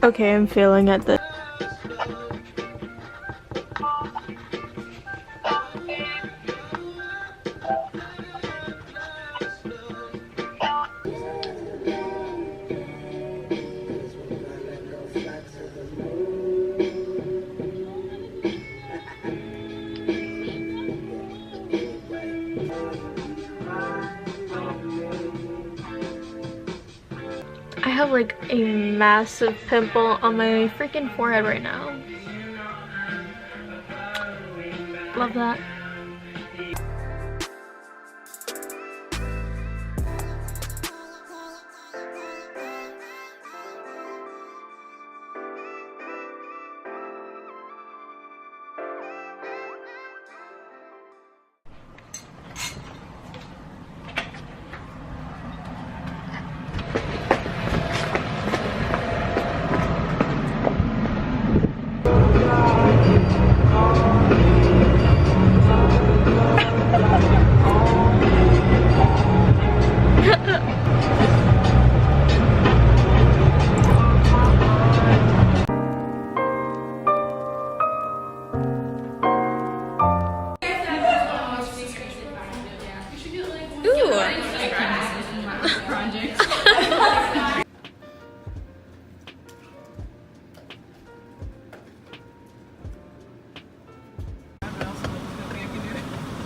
Okay, I'm failing at this. I have like a massive pimple on my freaking forehead right now. Love that.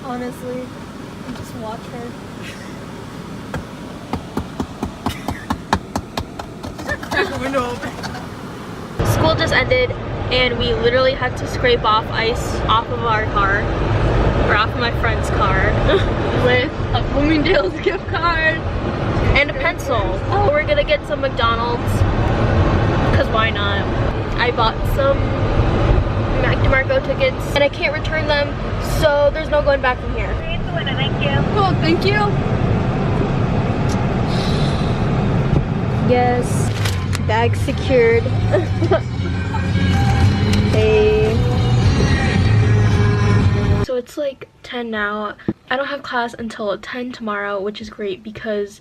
Honestly, just watch her. Crack the window open. School just ended and we literally had to scrape off ice off of our car, or off of my friend's car, with a Bloomingdale's gift card and a pencil. Oh, we're gonna get some McDonald's, because why not? I bought some Mac DeMarco tickets and I can't return them, so there's no going back from here. Thank you. Oh, thank you. Yes, bag secured. Hey. So it's like 10 now. I don't have class until 10 tomorrow, which is great because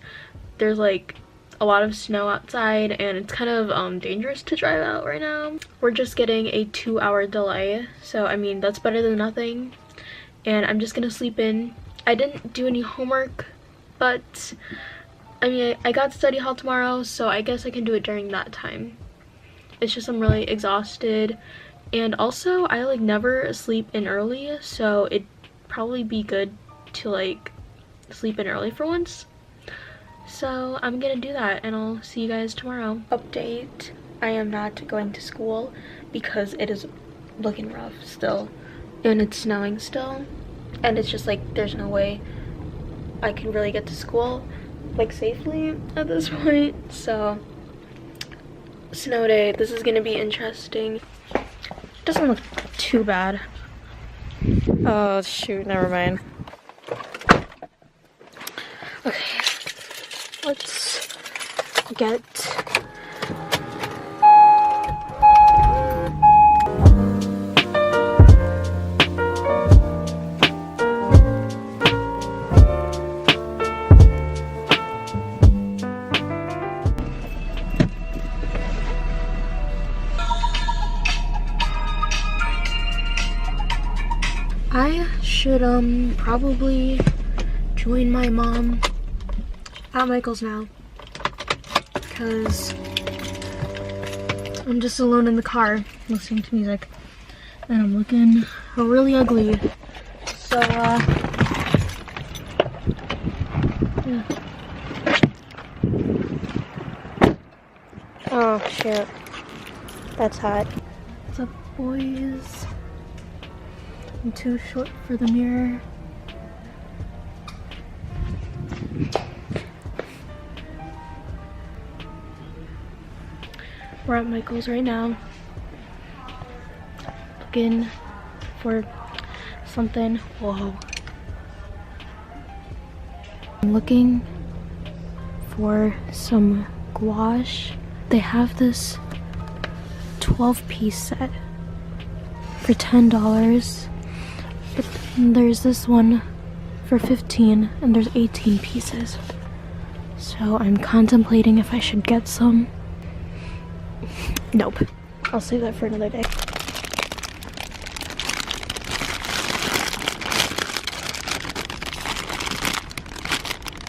there's like a lot of snow outside and it's kind of dangerous to drive out right now. We're just getting a 2-hour delay, so I mean that's better than nothing. And I'm just gonna sleep in. I didn't do any homework, but I mean I got study hall tomorrow, so I guess I can do it during that time. It's just I'm really exhausted, and also I like never sleep in early, so it'd probably be good to like sleep in early for once. So I'm gonna do that and I'll see you guys tomorrow. Update: I am not going to school because it is looking rough still and it's snowing still, and it's just like there's no way I can really get to school like safely at this point. So snow day, this is gonna be interesting. Doesn't look too bad. Oh shoot, never mind. Okay, let's get I should probably join my mom at Michael's now, because I'm just alone in the car listening to music and I'm looking really ugly. So yeah. Oh shit, that's hot. What's up, boys? I'm too short for the mirror. We're at Michael's right now, looking for something. Whoa. I'm looking for some gouache. They have this 12-piece set for $10. But there's this one for $15 and there's 18 pieces. So I'm contemplating if I should get some. Nope. I'll save that for another day.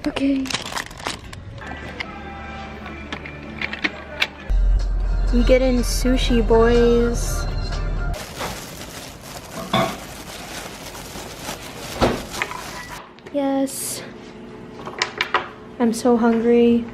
Okay. We get in sushi, boys. Yes. I'm so hungry.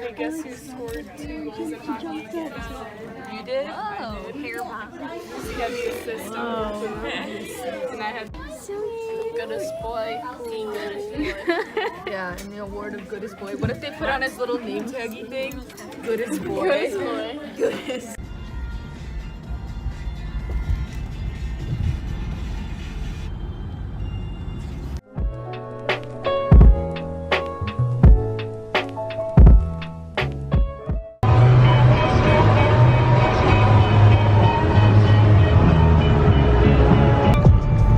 I guess who scored 2 goals in hockey again? You did? Oh, hair bomb. Heavy assist on and I had goodest boy, the goodest boy. Yeah, and the award of goodest boy. What if they put on his little name taggy thing? Goodest boy. Goodest boy. Goodest.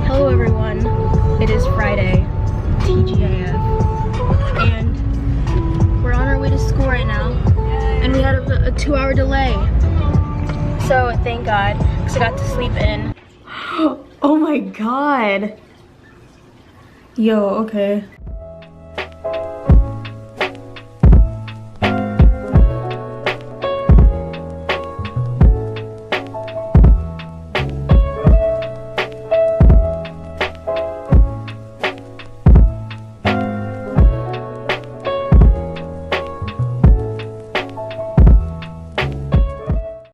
Hello everyone, it is Friday, TGIF, and we're on our way to school right now, and we had a 2-hour delay, so thank God, because I got to sleep in. Oh my God. Yo, okay.